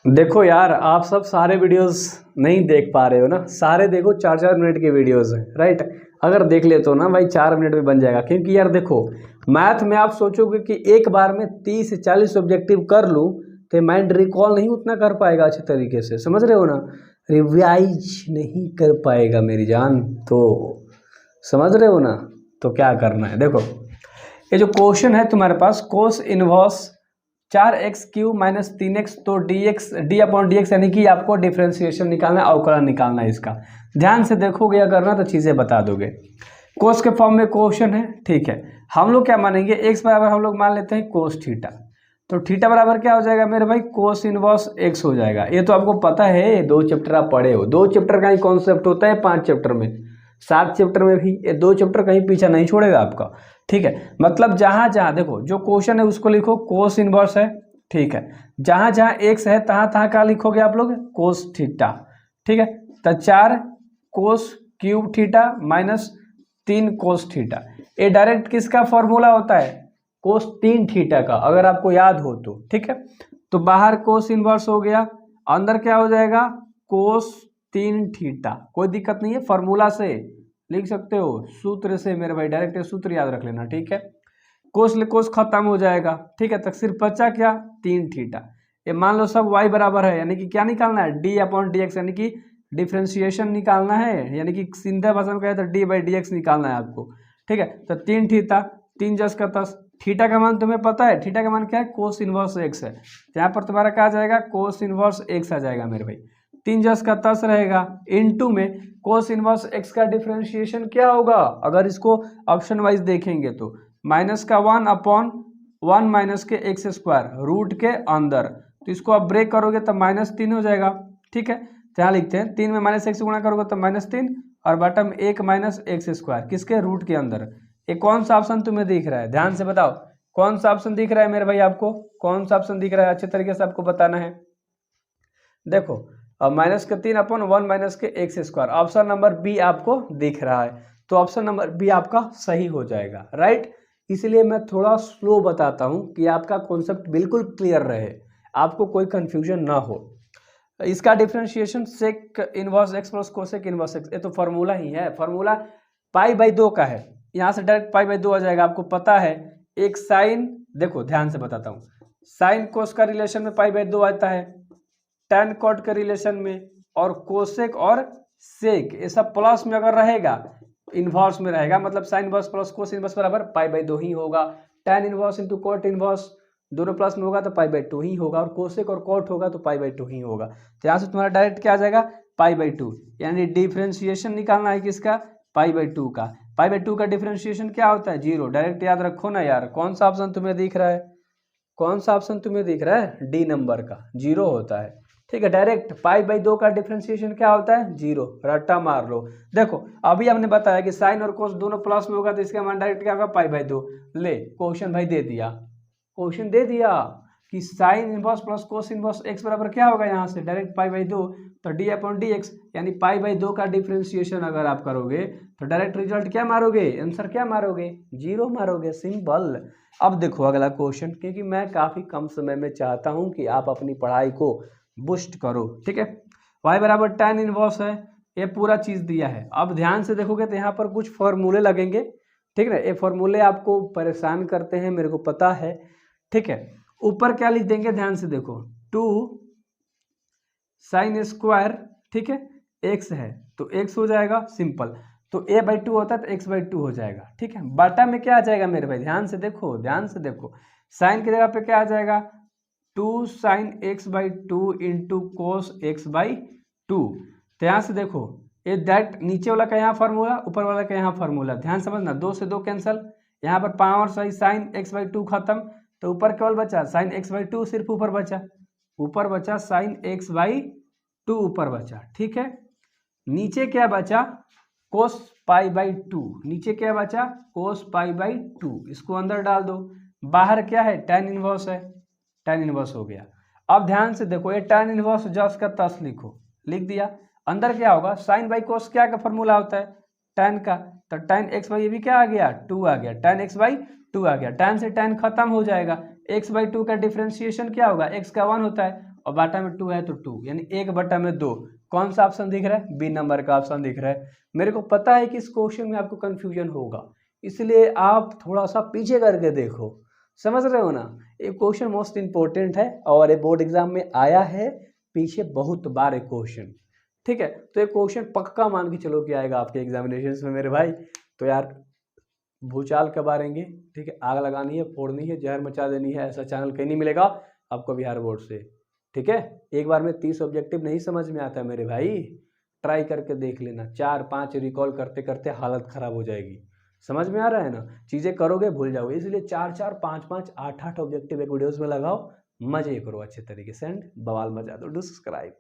देखो यार, आप सब सारे वीडियोस नहीं देख पा रहे हो ना। सारे देखो 4-4 मिनट के वीडियोस हैं, राइट। अगर देख ले तो ना भाई 4 मिनट में बन जाएगा। क्योंकि यार देखो, मैथ में आप सोचोगे कि एक बार में 30 से 40 ऑब्जेक्टिव कर लूँ तो माइंड रिकॉल नहीं उतना कर पाएगा अच्छे तरीके से, समझ रहे हो ना। रिवाइज नहीं कर पाएगा मेरी जान, तो समझ रहे हो ना। तो क्या करना है, देखो ये जो क्वेश्चन है तुम्हारे पास, कोस इनवर्स 4x³ - 3x, तो d/dx यानी कि आपको डिफ्रेंशिएशन निकालना है, अवकलन निकालना है इसका। ध्यान से देखोगे अगर ना तो चीज़ें बता दोगे। कोस के फॉर्म में क्वेश्चन है, ठीक है। हम लोग क्या मानेंगे, x बराबर हम लोग मान लेते हैं कोस थीटा। तो थीटा बराबर क्या हो जाएगा मेरे भाई, कोस इनवर्स x हो जाएगा। ये तो आपको पता है, 2 चैप्टर आप पढ़े हो। 2 चैप्टर का ही कॉन्सेप्ट होता है 5 चैप्टर में, 7 चैप्टर में भी। ये 2 चैप्टर कहीं पीछा नहीं छोड़ेगा आपका, ठीक है। मतलब जहां जहां देखो जो क्वेश्चन है उसको लिखो कोस इनवर्स है, ठीक है। जहां जहां एक्स है तहां तहां क्या लिखोगे आप लोग, कोस थीटा, ठीक है। तो 4 कोस³ थीटा - 3 कोस थीटा, ये डायरेक्ट किसका फॉर्मूला होता है, कोस 3 थीटा का, अगर आपको याद हो तो, ठीक है। तो बाहर कोस इनवर्स हो गया, अंदर क्या हो जाएगा, कोस 3 थीटा। कोई दिक्कत नहीं है, फॉर्मूला से लिख सकते हो, सूत्र से मेरे भाई, डायरेक्ट सूत्र याद रख लेना, ठीक है। कोस ले कोस खत्म हो जाएगा, ठीक है। तक सिर्फ बचा क्या, 3 थीटा। ये मान लो सब y बराबर है, यानी कि क्या निकालना है, d/dx, यानी कि डिफ्रेंशिएशन निकालना है, यानी कि सीधा भाषा में कहे तो d/dx निकालना है आपको, ठीक है। तो 3 थीटा, 3×10, थीटा का मान तुम्हें पता है, थीटा का मान क्या है, कोस इनवर्स x है। यहाँ पर तुम्हारा क्या आ जाएगा, कोस इनवर्स x आ जाएगा मेरे भाई। 3×10 रहेगा, इनटू में कोस इनवर्स x का डिफ्रेंशिएशन क्या होगा, अगर इसको ऑप्शन वाइज देखेंगे तो -1/1 - रूट के अंदर। तो इसको आप ब्रेक करोगे तो -3 हो जाएगा, ठीक है। तो यहाँ लिखते हैं 3 में -1 गुणा करोगे तो -3, और बॉटम 1 - x², किसके, रूट के अंदर। ये कौन सा ऑप्शन तुम्हें दिख रहा है, ध्यान से बताओ, कौन सा ऑप्शन दिख रहा है मेरे भाई आपको, कौन सा ऑप्शन दिख रहा है, अच्छे तरीके से आपको बताना है। देखो अब -3/1 - ऑप्शन नंबर बी आपको दिख रहा है। तो ऑप्शन नंबर बी आपका सही हो जाएगा, राइट। इसलिए मैं थोड़ा स्लो बताता हूं कि आपका कॉन्सेप्ट बिल्कुल क्लियर रहे, आपको कोई कंफ्यूजन ना हो। इसका differentiation sec inverse x plus cosec inverse x, ये तो फॉर्मूला ही है, फॉर्मूला π/2 का है। यहाँ से डायरेक्ट π/2 आ जाएगा, आपको पता है। एक साइन, देखो ध्यान से बताता हूँ, साइन कोस का रिलेशन में π/2 आता है, टैन कॉट के रिलेशन में, और कोसेक और सेक ये सब प्लस में अगर रहेगा, इनवर्स में रहेगा, मतलब sine inverse plus cos inverse बराबर π/2 ही होगा। Tan inverse into cot inverse दोनों प्लस में होगा तो π/2 ही होगा, और कोसेक और कॉट होगा तो π/2 ही होगा। तो यहाँ से तुम्हारा डायरेक्ट क्या आ जाएगा, π/2, यानी डिफ्रेंशिएशन निकालना है किसका, π/2 का। π/2 का डिफ्रेंशिएशन क्या होता है, 0। डायरेक्ट याद रखो ना यार, कौन सा ऑप्शन तुम्हें दिख रहा है, कौन सा ऑप्शन तुम्हें दिख रहा है, डी नंबर का, 0 होता है, ठीक है। डायरेक्ट π/2 का डिफरेंशिएशन क्या होता है, 0, रट्टा मार लो। देखो अभी हमने बताया कि साइन और कोस दोनों प्लस में होगा, तो इसका मान डायरेक्ट क्या होगा, π/2। ले क्वेश्चन भाई दे दिया, क्वेश्चन दे दिया कि sign inverse plus cos inverse x बराबर क्या होगा, यहाँ से डायरेक्ट π/2, तो d/dx, यानी π/2 का डिफरेंशिएशन अगर आप करोगे तो डायरेक्ट रिजल्ट क्या मारोगे, आंसर क्या मारोगे, 0 मारोगे, सिंपल। अब देखो अगला क्वेश्चन, क्योंकि मैं काफी कम समय में चाहता हूं कि आप अपनी पढ़ाई को बूस्ट करो, ठीक है। y बराबर tan इनवर्स है, ये पूरा चीज दिया है। अब ध्यान से देखोगे तो यहाँ पर कुछ फॉर्मूले लगेंगे, ठीक है। ये फॉर्मूले आपको परेशान करते हैं, मेरे को पता है, ठीक है। ऊपर क्या लिख देंगे, ध्यान से देखो, 2 sin स्क्वायर, ठीक है, x है तो x हो जाएगा, सिंपल। तो a/2 होता है तो x/2 हो जाएगा, ठीक है। बटा में क्या आ जाएगा मेरे भाई, ध्यान से देखो, ध्यान से देखो, साइन की जगह पे क्या आ जाएगा, 2 sin x/2 into cos x/2। तो यहाँ से देखो, ये दैट नीचे वाला का यहाँ फार्मूला, ऊपर वाला का यहाँ फार्मूला, ध्यान समझना, 2 से 2 कैंसल, यहाँ पर पावर सही, साइन x/2 खत्म, तो ऊपर केवल बचा साइन x/2, सिर्फ ऊपर बचा, ऊपर बचा साइन x/2 ऊपर बचा, ठीक है। नीचे क्या बचा, कोस π/2, नीचे क्या बचा, कोस π/2, इसको अंदर डाल दो। बाहर क्या है, tan इनवर्स है, tan इनवर्स हो गया। अब ध्यान से देखो, ये tan इनवर्स जस का तस लिखो, लिख दिया। अंदर क्या होगा, साइन बाई कोस क्या का फॉर्मूला होता है, tan का, तो tan x/, ये भी क्या आ गया, 2 आ गया, tan x/2 आ गया। tan से tan खत्म हो जाएगा, x/2 का डिफरेंशिएशन क्या होगा, x का 1 होता है, और बाटा में 2 है तो 2, यानी 1/2। कौन सा ऑप्शन दिख रहा है? बी नंबर का ऑप्शन दिख रहा है। मेरे को पता है कि इस क्वेश्चन में आपको कंफ्यूजन होगा, इसलिए आप थोड़ा सा पीछे करके देखो। समझ रहे हो ना? ये क्वेश्चन मोस्ट इंपॉर्टेंट है और ये बोर्ड एग्जाम में आया है पीछे बहुत बार एक क्वेश्चन। ठीक है, तो ये क्वेश्चन पक्का मान के चलो कि आएगा आपके एग्जामिनेशन में मेरे भाई। तो यार भूचाल कब आ रहेंगे? ठीक है, आग लगानी है, फोड़नी है, जहर मचा देनी है, ऐसा चैनल कहीं नहीं मिलेगा आपको बिहार बोर्ड से। ठीक है, एक बार में 30 ऑब्जेक्टिव नहीं समझ में आता मेरे भाई, ट्राई करके देख लेना, 4-5 रिकॉल करते करते हालत खराब हो जाएगी। समझ में आ रहा है ना? चीज़ें करोगे भूल जाओगे, इसलिए 4-4, 5-5, 8-8 ऑब्जेक्टिव एक वीडियोस में लगाओ, मजे करो अच्छे तरीके से एंड बवाल मचा दो। Do subscribe.